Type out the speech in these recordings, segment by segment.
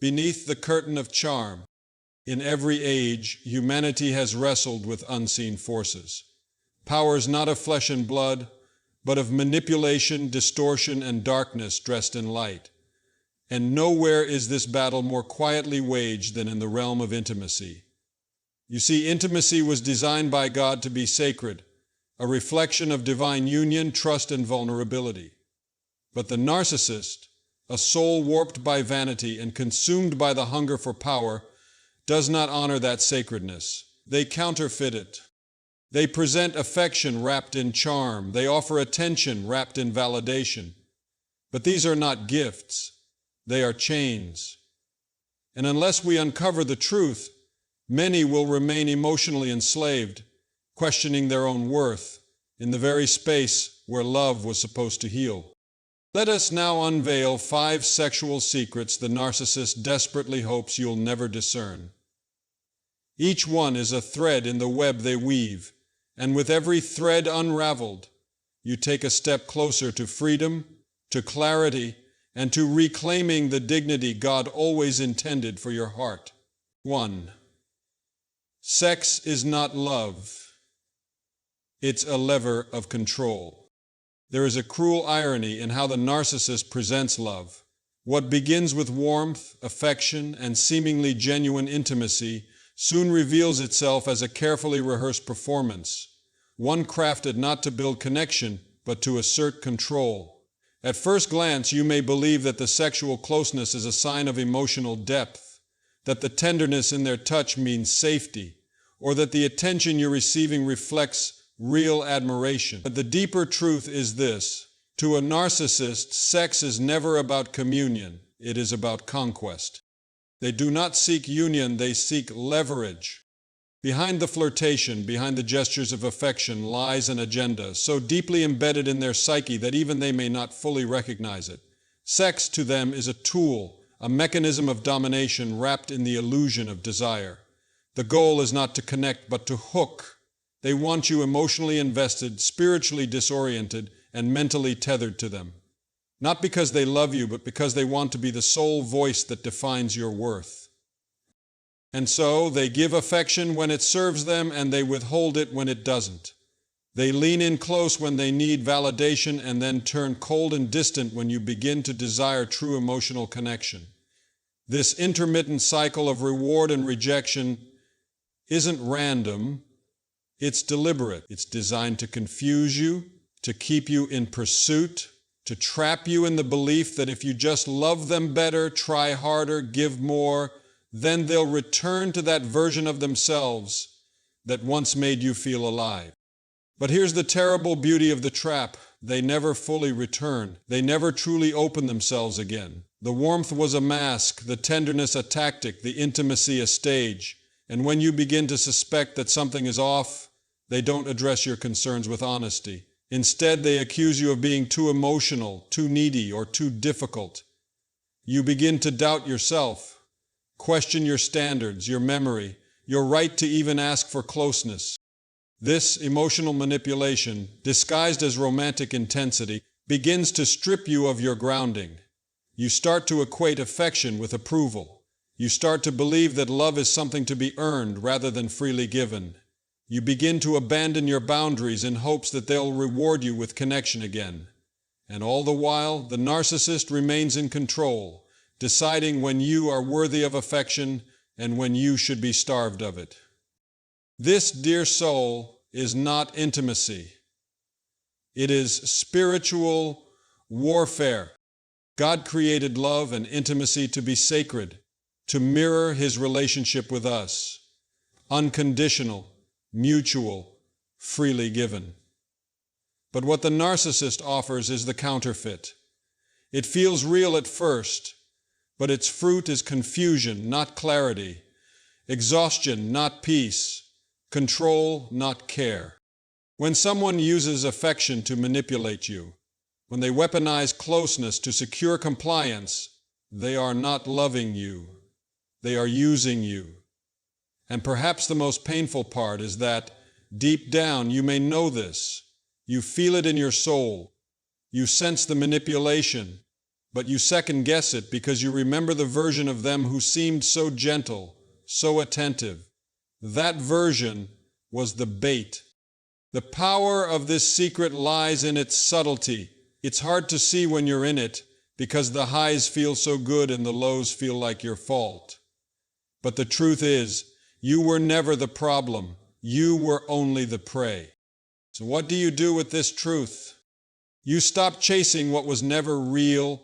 Beneath the curtain of charm, in every age, humanity has wrestled with unseen forces. Powers not of flesh and blood, but of manipulation, distortion, and darkness dressed in light. And nowhere is this battle more quietly waged than in the realm of intimacy. You see, intimacy was designed by God to be sacred, a reflection of divine union, trust, and vulnerability. But the narcissist, a soul warped by vanity and consumed by the hunger for power, does not honor that sacredness. They counterfeit it. They present affection wrapped in charm. They offer attention wrapped in validation. But these are not gifts. They are chains. And unless we uncover the truth, many will remain emotionally enslaved, questioning their own worth in the very space where love was supposed to heal. Let us now unveil 5 sexual secrets the narcissist desperately hopes you'll never discern. Each one is a thread in the web they weave, and with every thread unraveled, you take a step closer to freedom, to clarity, and to reclaiming the dignity God always intended for your heart. 1. Sex is not love. It's a lever of control. There is a cruel irony in how the narcissist presents love. What begins with warmth, affection, and seemingly genuine intimacy soon reveals itself as a carefully rehearsed performance, one crafted not to build connection, but to assert control. At first glance, you may believe that the sexual closeness is a sign of emotional depth, that the tenderness in their touch means safety, or that the attention you're receiving reflects real admiration. But the deeper truth is this: to a narcissist, sex is never about communion, it is about conquest. They do not seek union, they seek leverage. Behind the flirtation, behind the gestures of affection, lies an agenda so deeply embedded in their psyche that even they may not fully recognize it. Sex to them is a tool, a mechanism of domination wrapped in the illusion of desire. The goal is not to connect, but to hook. They want you emotionally invested, spiritually disoriented, and mentally tethered to them. Not because they love you, but because they want to be the sole voice that defines your worth. And so, they give affection when it serves them, and they withhold it when it doesn't. They lean in close when they need validation, and then turn cold and distant when you begin to desire true emotional connection. This intermittent cycle of reward and rejection isn't random. It's deliberate. It's designed to confuse you, to keep you in pursuit, to trap you in the belief that if you just love them better, try harder, give more, then they'll return to that version of themselves that once made you feel alive. But here's the terrible beauty of the trap. They never fully return. They never truly open themselves again. The warmth was a mask, the tenderness a tactic, the intimacy a stage. And when you begin to suspect that something is off, they don't address your concerns with honesty. Instead, they accuse you of being too emotional, too needy, or too difficult. You begin to doubt yourself, question your standards, your memory, your right to even ask for closeness. This emotional manipulation, disguised as romantic intensity, begins to strip you of your grounding. You start to equate affection with approval. You start to believe that love is something to be earned rather than freely given. You begin to abandon your boundaries in hopes that they'll reward you with connection again. And all the while, the narcissist remains in control, deciding when you are worthy of affection and when you should be starved of it. This, dear soul, is not intimacy. It is spiritual warfare. God created love and intimacy to be sacred, to mirror His relationship with us, unconditional, mutual, freely given. But what the narcissist offers is the counterfeit. It feels real at first, but its fruit is confusion, not clarity, exhaustion, not peace, control, not care. When someone uses affection to manipulate you, when they weaponize closeness to secure compliance, they are not loving you. They are using you. And perhaps the most painful part is that, deep down, you may know this. You feel it in your soul. You sense the manipulation, but you second-guess it because you remember the version of them who seemed so gentle, so attentive. That version was the bait. The power of this secret lies in its subtlety. It's hard to see when you're in it because the highs feel so good and the lows feel like your fault. But the truth is, you were never the problem. You were only the prey. So what do you do with this truth? You stop chasing what was never real.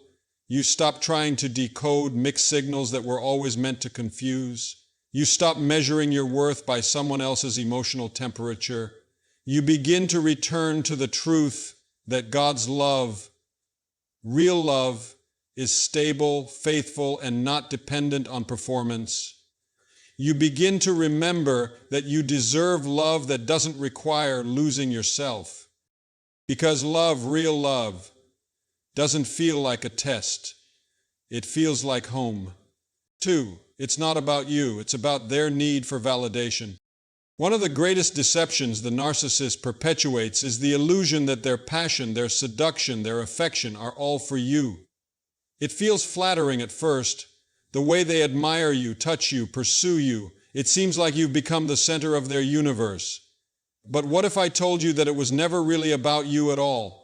You stop trying to decode mixed signals that were always meant to confuse. You stop measuring your worth by someone else's emotional temperature. You begin to return to the truth that God's love, real love, is stable, faithful, and not dependent on performance. You begin to remember that you deserve love that doesn't require losing yourself. Because love, real love, doesn't feel like a test. It feels like home. 2, it's not about you, it's about their need for validation. One of the greatest deceptions the narcissist perpetuates is the illusion that their passion, their seduction, their affection are all for you. It feels flattering at first. The way they admire you, touch you, pursue you, it seems like you've become the center of their universe. But what if I told you that it was never really about you at all?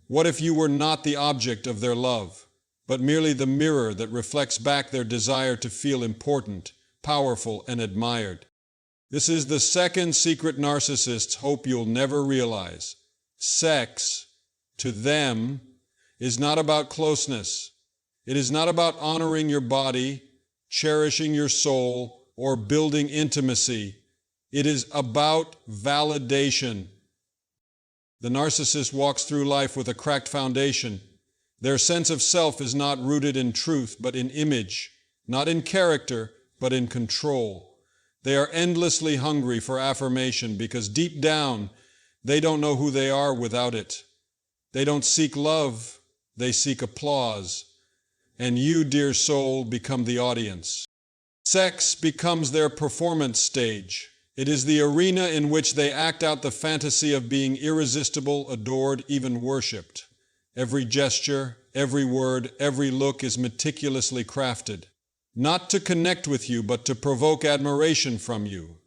What if you were not the object of their love, but merely the mirror that reflects back their desire to feel important, powerful, and admired? This is the second secret narcissists hope you'll never realize. Sex, to them, is not about closeness. It is not about honoring your body, cherishing your soul, or building intimacy. It is about validation. The narcissist walks through life with a cracked foundation. Their sense of self is not rooted in truth, but in image, not in character, but in control. They are endlessly hungry for affirmation because deep down, they don't know who they are without it. They don't seek love, they seek applause. And you, dear soul, become the audience. Sex becomes their performance stage. It is the arena in which they act out the fantasy of being irresistible, adored, even worshipped. Every gesture, every word, every look is meticulously crafted, not to connect with you, but to provoke admiration from you.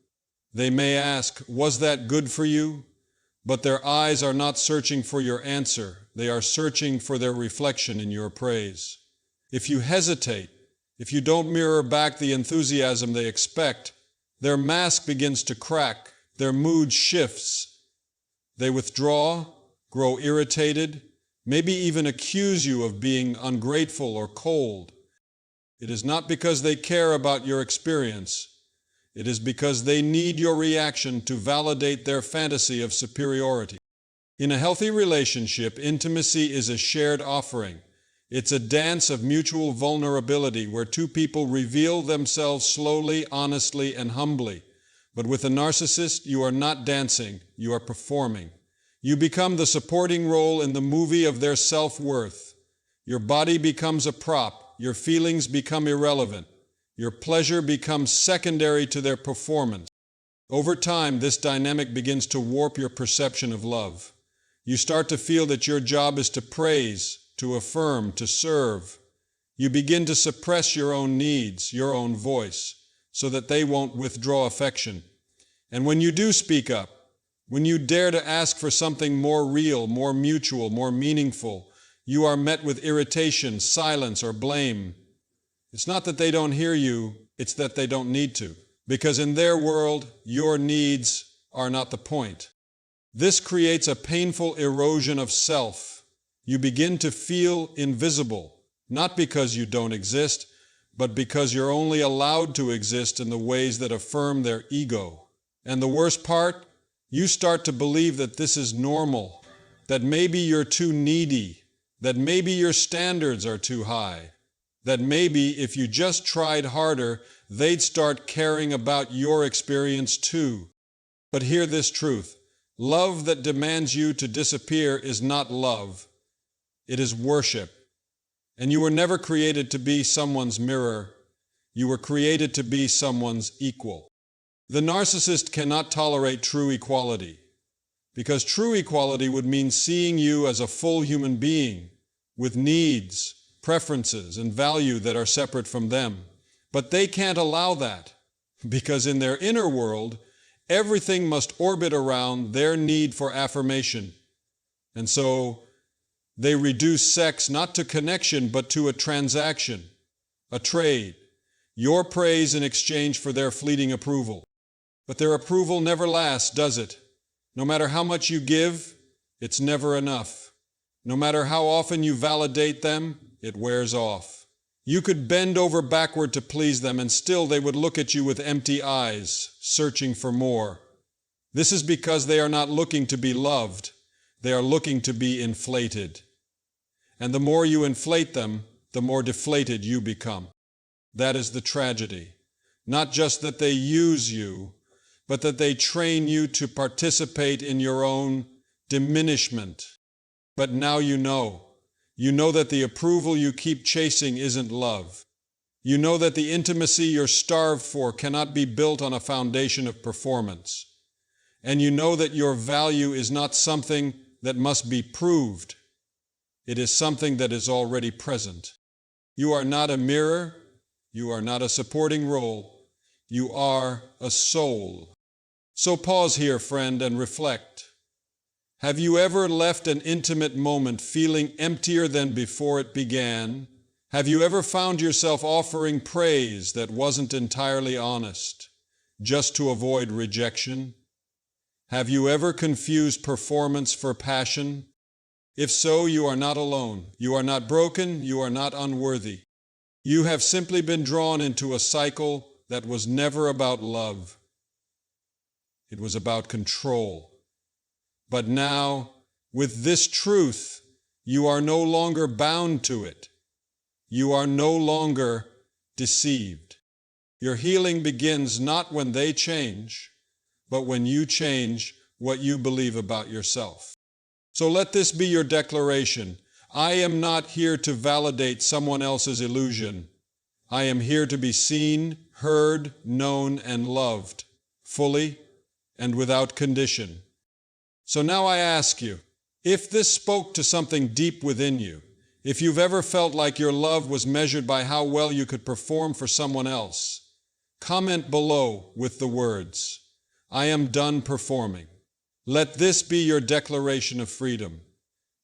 They may ask, "Was that good for you?" But their eyes are not searching for your answer. They are searching for their reflection in your praise. If you hesitate, if you don't mirror back the enthusiasm they expect, their mask begins to crack, their mood shifts. They withdraw, grow irritated, maybe even accuse you of being ungrateful or cold. It is not because they care about your experience. It is because they need your reaction to validate their fantasy of superiority. In a healthy relationship, intimacy is a shared offering. It's a dance of mutual vulnerability where two people reveal themselves slowly, honestly, and humbly. But with a narcissist, you are not dancing, you are performing. You become the supporting role in the movie of their self-worth. Your body becomes a prop, your feelings become irrelevant. Your pleasure becomes secondary to their performance. Over time, this dynamic begins to warp your perception of love. You start to feel that your job is to praise, to affirm, to serve. You begin to suppress your own needs, your own voice, so that they won't withdraw affection. And when you do speak up, when you dare to ask for something more real, more mutual, more meaningful, you are met with irritation, silence, or blame. It's not that they don't hear you, it's that they don't need to. Because in their world, your needs are not the point. This creates a painful erosion of self. You begin to feel invisible, not because you don't exist, but because you're only allowed to exist in the ways that affirm their ego. And the worst part, you start to believe that this is normal, that maybe you're too needy, that maybe your standards are too high, that maybe if you just tried harder, they'd start caring about your experience too. But hear this truth. Love that demands you to disappear is not love. It is worship. And you were never created to be someone's mirror. You were created to be someone's equal. The narcissist cannot tolerate true equality, because true equality would mean seeing you as a full human being, with needs, preferences, and value that are separate from them. But they can't allow that, because in their inner world, everything must orbit around their need for affirmation. And so they reduce sex not to connection, but to a transaction, a trade, your praise in exchange for their fleeting approval. But their approval never lasts, does it? No matter how much you give, it's never enough. No matter how often you validate them, it wears off. You could bend over backward to please them, and still they would look at you with empty eyes, searching for more. This is because they are not looking to be loved. They are looking to be inflated. And the more you inflate them, the more deflated you become. That is the tragedy. Not just that they use you, but that they train you to participate in your own diminishment. But now you know. You know that the approval you keep chasing isn't love. You know that the intimacy you're starved for cannot be built on a foundation of performance. And you know that your value is not something that must be proved. It is something that is already present. You are not a mirror. You are not a supporting role. You are a soul. So pause here, friend, and reflect. Have you ever left an intimate moment feeling emptier than before it began? Have you ever found yourself offering praise that wasn't entirely honest, just to avoid rejection? Have you ever confused performance for passion? If so, you are not alone. You are not broken. You are not unworthy. You have simply been drawn into a cycle that was never about love. It was about control. But now, with this truth, you are no longer bound to it. You are no longer deceived. Your healing begins not when they change, but when you change what you believe about yourself. So let this be your declaration. I am not here to validate someone else's illusion. I am here to be seen, heard, known, and loved, fully and without condition. So now I ask you, if this spoke to something deep within you, if you've ever felt like your love was measured by how well you could perform for someone else, comment below with the words, I am done performing. Let this be your declaration of freedom.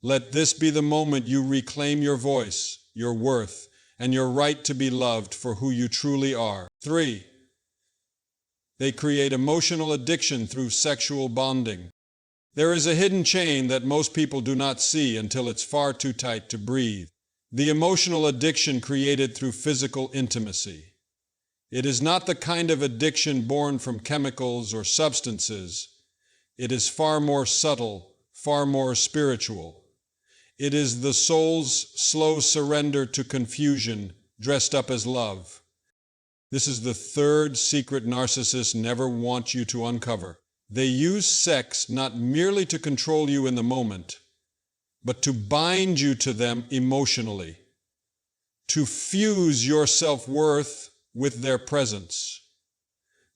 Let this be the moment you reclaim your voice, your worth, and your right to be loved for who you truly are. 3. They create emotional addiction through sexual bonding. There is a hidden chain that most people do not see until it's far too tight to breathe. The emotional addiction created through physical intimacy. It is not the kind of addiction born from chemicals or substances. It is far more subtle, far more spiritual. It is the soul's slow surrender to confusion dressed up as love. This is the third secret narcissists never want you to uncover. They use sex not merely to control you in the moment, but to bind you to them emotionally, to fuse your self-worth with their presence.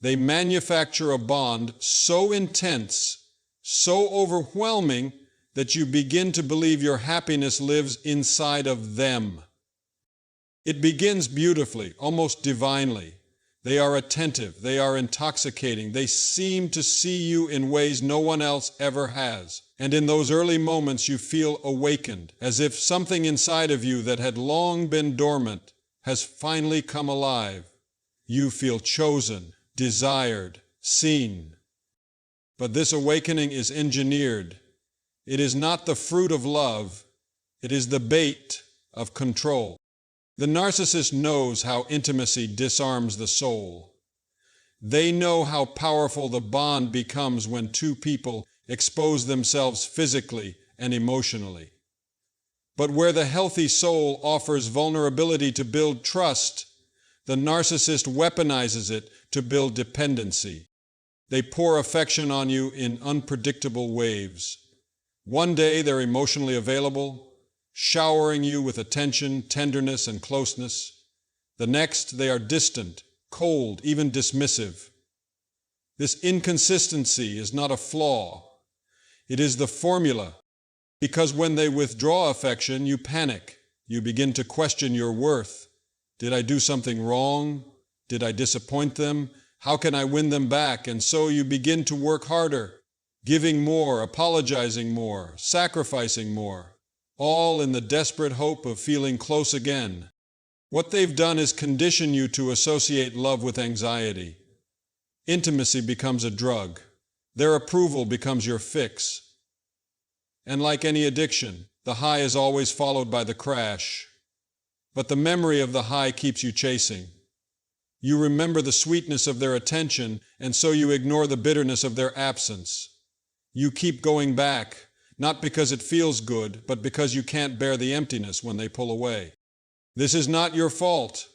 They manufacture a bond so intense, so overwhelming, that you begin to believe your happiness lives inside of them. It begins beautifully, almost divinely. They are attentive, they are intoxicating, they seem to see you in ways no one else ever has. And in those early moments you feel awakened, as if something inside of you that had long been dormant has finally come alive. You feel chosen, desired, seen. But this awakening is engineered. It is not the fruit of love, it is the bait of control. The narcissist knows how intimacy disarms the soul. They know how powerful the bond becomes when two people expose themselves physically and emotionally. But where the healthy soul offers vulnerability to build trust, the narcissist weaponizes it to build dependency. They pour affection on you in unpredictable waves. One day they're emotionally available, showering you with attention, tenderness, and closeness. The next, they are distant, cold, even dismissive. This inconsistency is not a flaw. It is the formula, because when they withdraw affection, you panic, You begin to question your worth. Did I do something wrong? Did I disappoint them? How can I win them back? And so you begin to work harder, giving more, apologizing more, sacrificing more, all in the desperate hope of feeling close again. What they've done is condition you to associate love with anxiety. Intimacy becomes a drug. Their approval becomes your fix. And like any addiction, the high is always followed by the crash. But the memory of the high keeps you chasing. You remember the sweetness of their attention, and so you ignore the bitterness of their absence. You keep going back, not because it feels good, but because you can't bear the emptiness when they pull away. This is not your fault.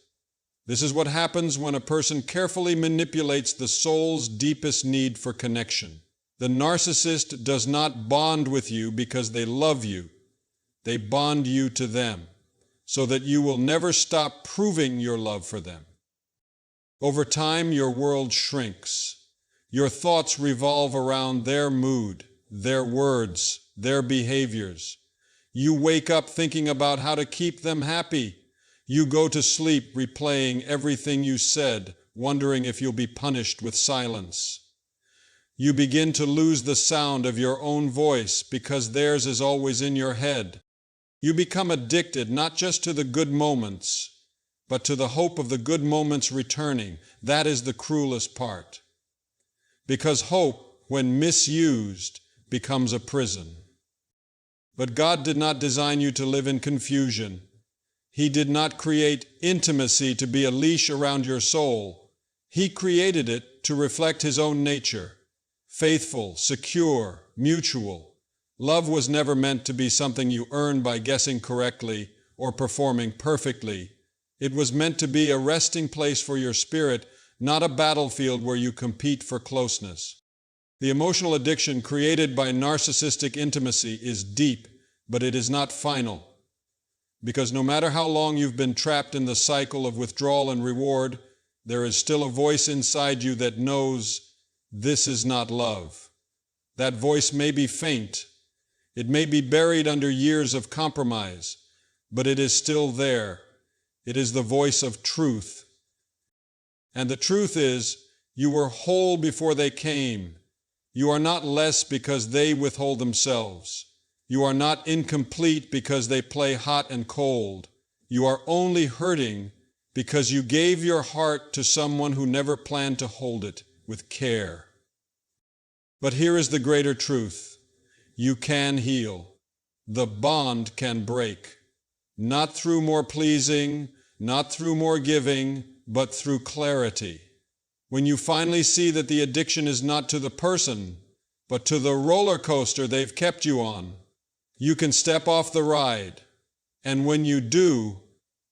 This is what happens when a person carefully manipulates the soul's deepest need for connection. The narcissist does not bond with you because they love you. They bond you to them, so that you will never stop proving your love for them. Over time, your world shrinks. Your thoughts revolve around their mood, their words, their behaviors. You wake up thinking about how to keep them happy. You go to sleep replaying everything you said, wondering if you'll be punished with silence. You begin to lose the sound of your own voice because theirs is always in your head. You become addicted not just to the good moments, but to the hope of the good moments returning. That is the cruelest part. Because hope, when misused, becomes a prison. But God did not design you to live in confusion. He did not create intimacy to be a leash around your soul. He created it to reflect His own nature. Faithful, secure, mutual. Love was never meant to be something you earn by guessing correctly or performing perfectly. It was meant to be a resting place for your spirit, not a battlefield where you compete for closeness. The emotional addiction created by narcissistic intimacy is deep, but it is not final. Because no matter how long you've been trapped in the cycle of withdrawal and reward, there is still a voice inside you that knows this is not love. That voice may be faint. It may be buried under years of compromise, but it is still there. It is the voice of truth. And the truth is, you were whole before they came. You are not less because they withhold themselves. You are not incomplete because they play hot and cold. You are only hurting because you gave your heart to someone who never planned to hold it with care. But here is the greater truth. You can heal. The bond can break. Not through more pleasing, not through more giving, but through clarity. When you finally see that the addiction is not to the person, but to the roller coaster they've kept you on, you can step off the ride, and when you do,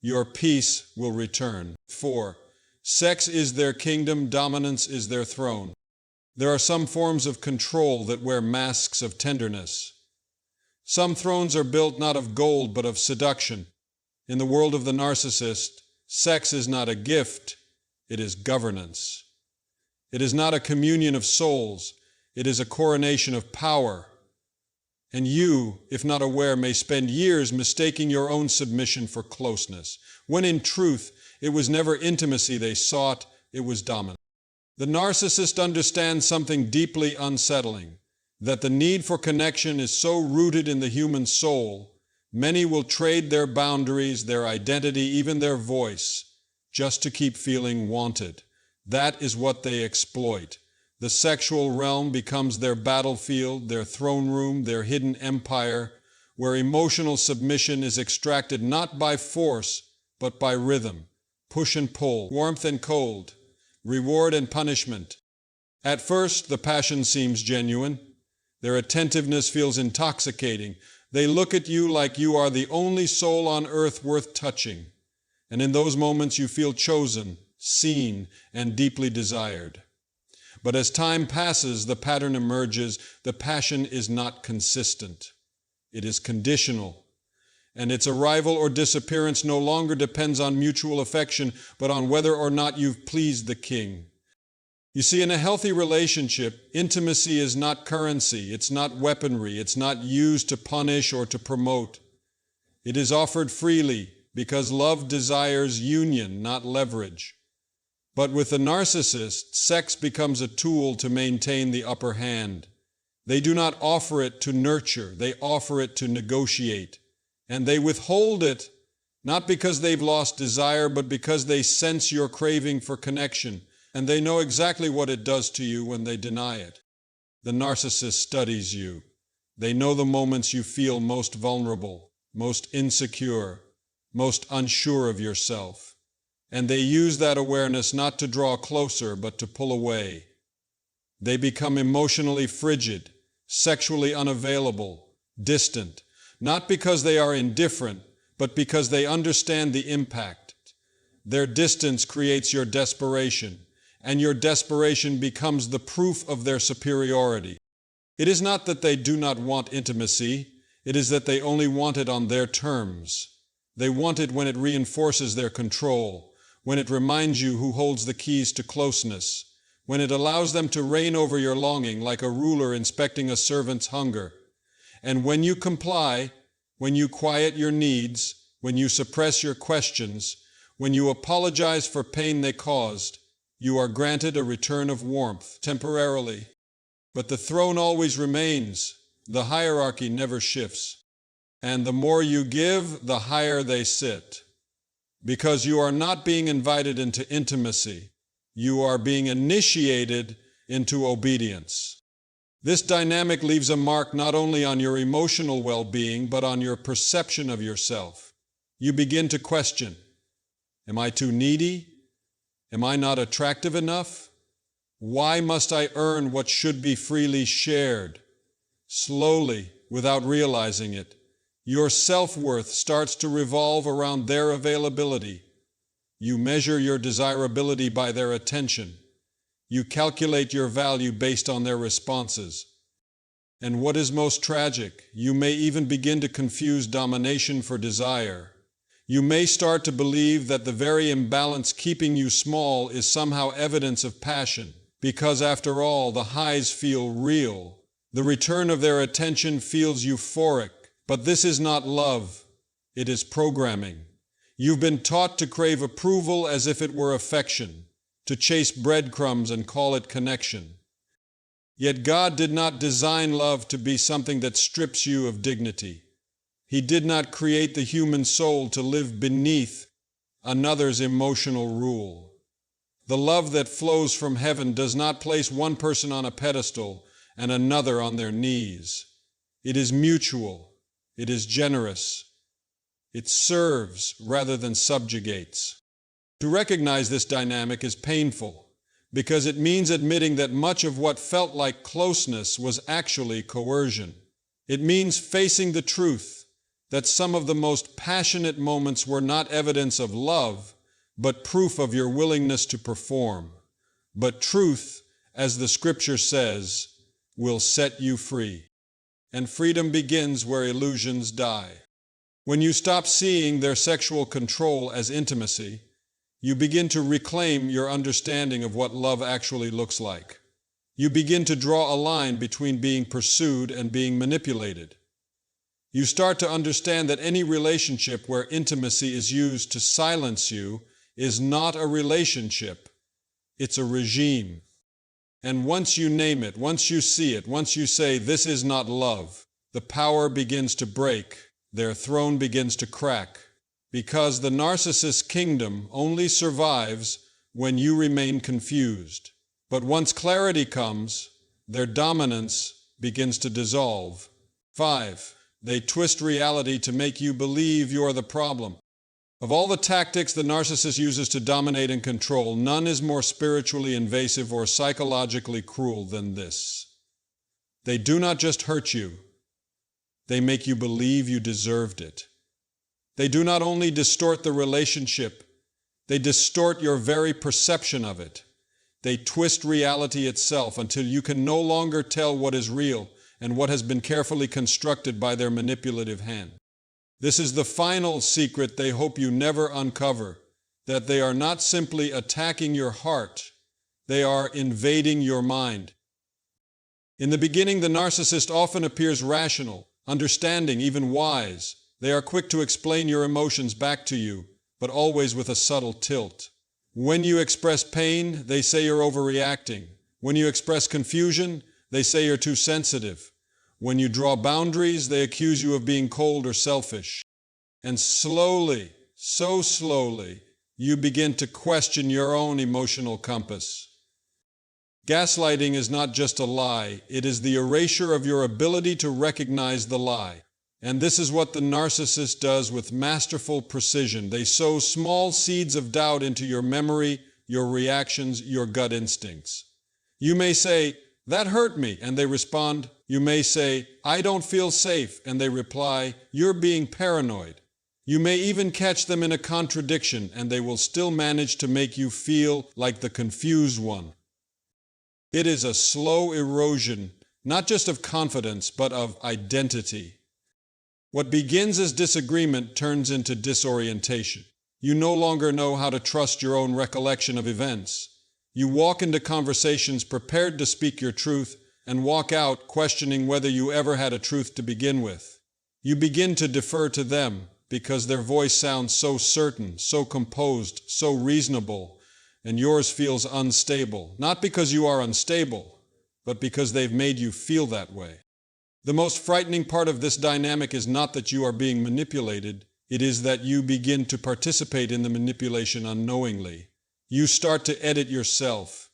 your peace will return. 4. Sex is their kingdom, dominance is their throne. There are some forms of control that wear masks of tenderness. Some thrones are built not of gold, but of seduction. In the world of the narcissist, sex is not a gift, it is governance. It is not a communion of souls, it is a coronation of power. And you, if not aware, may spend years mistaking your own submission for closeness, when in truth, it was never intimacy they sought, it was dominance. The narcissist understands something deeply unsettling, that the need for connection is so rooted in the human soul, many will trade their boundaries, their identity, even their voice, just to keep feeling wanted. That is what they exploit. The sexual realm becomes their battlefield, their throne room, their hidden empire, where emotional submission is extracted not by force, but by rhythm, push and pull, warmth and cold, reward and punishment. At first, the passion seems genuine. Their attentiveness feels intoxicating. They look at you like you are the only soul on earth worth touching. And in those moments, you feel chosen, seen, and deeply desired. But as time passes, the pattern emerges. The passion is not consistent. It is conditional. And its arrival or disappearance no longer depends on mutual affection, but on whether or not you've pleased the king. You see, in a healthy relationship, intimacy is not currency, it's not weaponry, it's not used to punish or to promote. It is offered freely because love desires union, not leverage. But with the narcissist, sex becomes a tool to maintain the upper hand. They do not offer it to nurture, they offer it to negotiate. And they withhold it, not because they've lost desire, but because they sense your craving for connection, and they know exactly what it does to you when they deny it. The narcissist studies you. They know the moments you feel most vulnerable, most insecure, most unsure of yourself. And they use that awareness not to draw closer, but to pull away. They become emotionally frigid, sexually unavailable, distant, not because they are indifferent, but because they understand the impact. Their distance creates your desperation, and your desperation becomes the proof of their superiority. It is not that they do not want intimacy, it is that they only want it on their terms. They want it when it reinforces their control, when it reminds you who holds the keys to closeness, when it allows them to reign over your longing like a ruler inspecting a servant's hunger. And when you comply, when you quiet your needs, when you suppress your questions, when you apologize for pain they caused, you are granted a return of warmth, temporarily. But the throne always remains, the hierarchy never shifts. And the more you give, the higher they sit. Because you are not being invited into intimacy, you are being initiated into obedience. This dynamic leaves a mark not only on your emotional well-being, but on your perception of yourself. You begin to question, am I too needy? Am I not attractive enough? Why must I earn what should be freely shared? Slowly, without realizing it, your self-worth starts to revolve around their availability. You measure your desirability by their attention. You calculate your value based on their responses. And what is most tragic, you may even begin to confuse domination for desire. You may start to believe that the very imbalance keeping you small is somehow evidence of passion, because after all, the highs feel real. The return of their attention feels euphoric, but this is not love, it is programming. You've been taught to crave approval as if it were affection, to chase breadcrumbs and call it connection. Yet God did not design love to be something that strips you of dignity. He did not create the human soul to live beneath another's emotional rule. The love that flows from heaven does not place one person on a pedestal and another on their knees. It is mutual. It is generous. It serves rather than subjugates. To recognize this dynamic is painful because it means admitting that much of what felt like closeness was actually coercion. It means facing the truth that some of the most passionate moments were not evidence of love, but proof of your willingness to perform. But truth, as the scripture says, will set you free. And freedom begins where illusions die. When you stop seeing their sexual control as intimacy, you begin to reclaim your understanding of what love actually looks like. You begin to draw a line between being pursued and being manipulated. You start to understand that any relationship where intimacy is used to silence you is not a relationship, it's a regime. And once you name it, once you see it, once you say, this is not love, the power begins to break, their throne begins to crack, because the narcissist's kingdom only survives when you remain confused. But once clarity comes, their dominance begins to dissolve. 5. They twist reality to make you believe you are the problem. Of all the tactics the narcissist uses to dominate and control, none is more spiritually invasive or psychologically cruel than this. They do not just hurt you, they make you believe you deserved it. They do not only distort the relationship, they distort your very perception of it. They twist reality itself until you can no longer tell what is real and what has been carefully constructed by their manipulative hand. This is the final secret they hope you never uncover, that they are not simply attacking your heart, they are invading your mind. In the beginning, the narcissist often appears rational, understanding, even wise. They are quick to explain your emotions back to you, but always with a subtle tilt. When you express pain, they say you're overreacting. When you express confusion, they say you're too sensitive. When you draw boundaries, they accuse you of being cold or selfish. And slowly, so slowly, you begin to question your own emotional compass. Gaslighting is not just a lie, it is the erasure of your ability to recognize the lie. And this is what the narcissist does with masterful precision. They sow small seeds of doubt into your memory, your reactions, your gut instincts. You may say, "That hurt me," and they respond. You may say, "I don't feel safe," and they reply, "You're being paranoid." You may even catch them in a contradiction, and they will still manage to make you feel like the confused one. It is a slow erosion, not just of confidence, but of identity. What begins as disagreement turns into disorientation. You no longer know how to trust your own recollection of events. You walk into conversations prepared to speak your truth and walk out questioning whether you ever had a truth to begin with. You begin to defer to them because their voice sounds so certain, so composed, so reasonable, and yours feels unstable, not because you are unstable, but because they've made you feel that way. The most frightening part of this dynamic is not that you are being manipulated, it is that you begin to participate in the manipulation unknowingly. You start to edit yourself.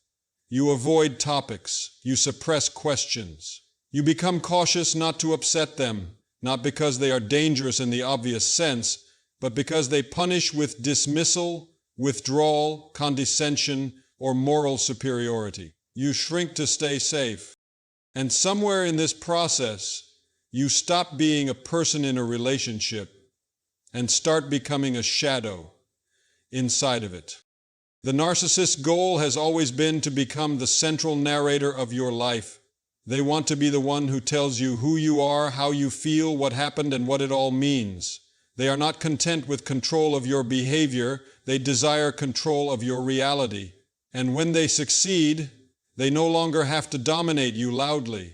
You avoid topics. You suppress questions. You become cautious not to upset them, not because they are dangerous in the obvious sense, but because they punish with dismissal, withdrawal, condescension, or moral superiority. You shrink to stay safe. And somewhere in this process, you stop being a person in a relationship and start becoming a shadow inside of it. The narcissist's goal has always been to become the central narrator of your life. They want to be the one who tells you who you are, how you feel, what happened, and what it all means. They are not content with control of your behavior, they desire control of your reality. And when they succeed, they no longer have to dominate you loudly.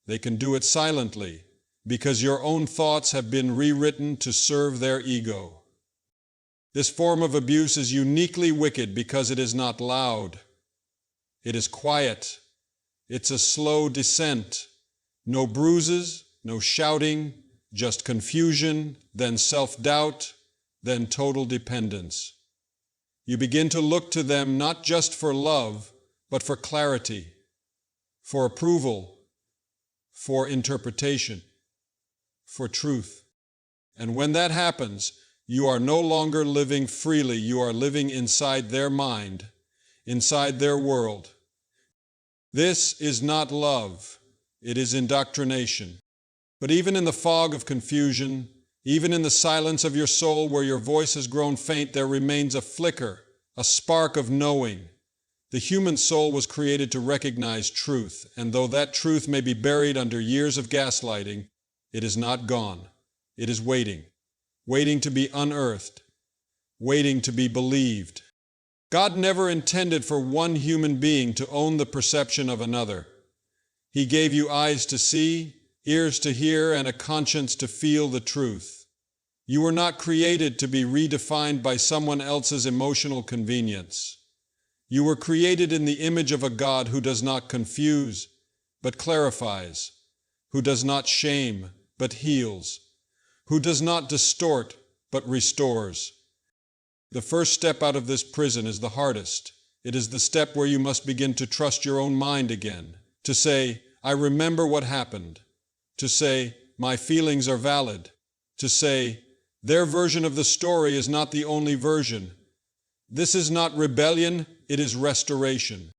They can do it silently, because your own thoughts have been rewritten to serve their ego. This form of abuse is uniquely wicked because it is not loud. It is quiet. It's a slow descent. No bruises, no shouting, just confusion, then self-doubt, then total dependence. You begin to look to them not just for love, but for clarity, for approval, for interpretation, for truth. And when that happens, you are no longer living freely, you are living inside their mind, inside their world. This is not love, it is indoctrination. But even in the fog of confusion, even in the silence of your soul where your voice has grown faint, there remains a flicker, a spark of knowing. The human soul was created to recognize truth, and though that truth may be buried under years of gaslighting, it is not gone. It is waiting, waiting to be unearthed, waiting to be believed. God never intended for one human being to own the perception of another. He gave you eyes to see, ears to hear, and a conscience to feel the truth. You were not created to be redefined by someone else's emotional convenience. You were created in the image of a God who does not confuse, but clarifies, who does not shame, but heals, who does not distort, but restores. The first step out of this prison is the hardest. It is the step where you must begin to trust your own mind again, to say, "I remember what happened," to say, "My feelings are valid," to say, "Their version of the story is not the only version." This is not rebellion, it is restoration.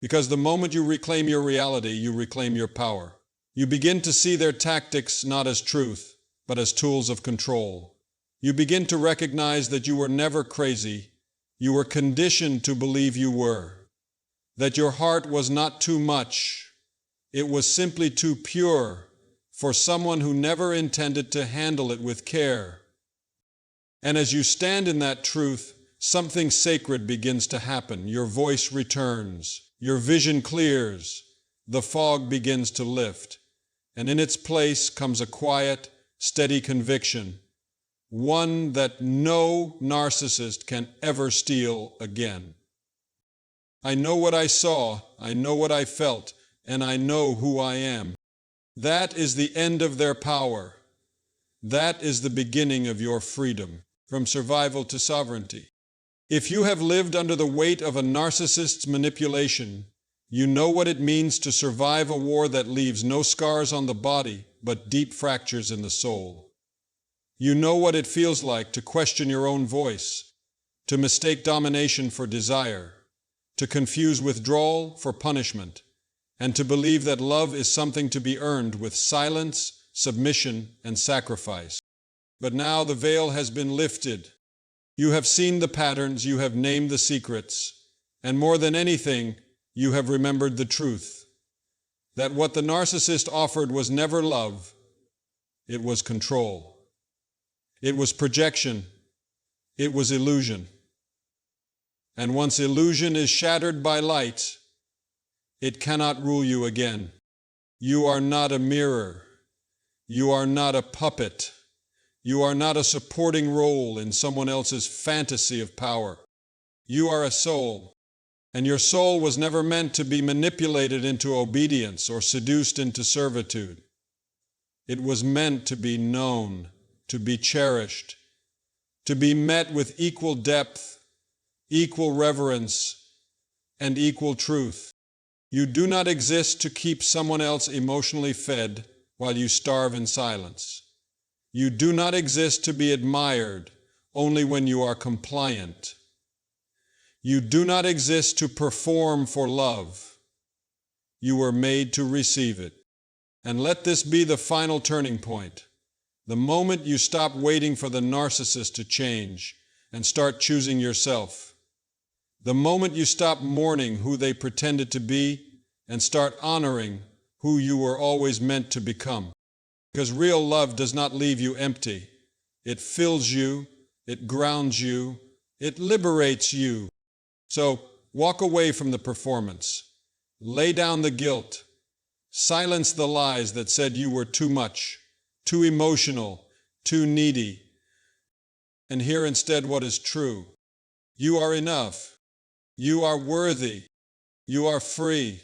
Because the moment you reclaim your reality, you reclaim your power. You begin to see their tactics not as truth, but as tools of control. You begin to recognize that you were never crazy. You were conditioned to believe you were. That your heart was not too much. It was simply too pure for someone who never intended to handle it with care. And as you stand in that truth, something sacred begins to happen. Your voice returns. Your vision clears. The fog begins to lift. And in its place comes a quiet, steady conviction one that no narcissist can ever steal again. I know what I saw, I know what I felt, and I know who I am. That is the end of their power. That is the beginning of your freedom, from survival to sovereignty. If you have lived under the weight of a narcissist's manipulation, you know what it means to survive a war that leaves no scars on the body, but deep fractures in the soul. You know what it feels like to question your own voice, to mistake domination for desire, to confuse withdrawal for punishment, and to believe that love is something to be earned with silence, submission, and sacrifice. But now the veil has been lifted. You have seen the patterns, you have named the secrets, and more than anything, you have remembered the truth. That what the narcissist offered was never love, it was control. It was projection, it was illusion. And once illusion is shattered by light, it cannot rule you again. You are not a mirror. You are not a puppet. You are not a supporting role in someone else's fantasy of power. You are a soul, and your soul was never meant to be manipulated into obedience or seduced into servitude. It was meant to be known, to be cherished, to be met with equal depth, equal reverence, and equal truth. You do not exist to keep someone else emotionally fed while you starve in silence. You do not exist to be admired only when you are compliant. You do not exist to perform for love. You were made to receive it. And let this be the final turning point. The moment you stop waiting for the narcissist to change and start choosing yourself. The moment you stop mourning who they pretended to be and start honoring who you were always meant to become. Because real love does not leave you empty. It fills you, it grounds you, it liberates you. So walk away from the performance. Lay down the guilt. Silence the lies that said you were too much, too emotional, too needy. And hear instead what is true. You are enough. You are worthy. You are free.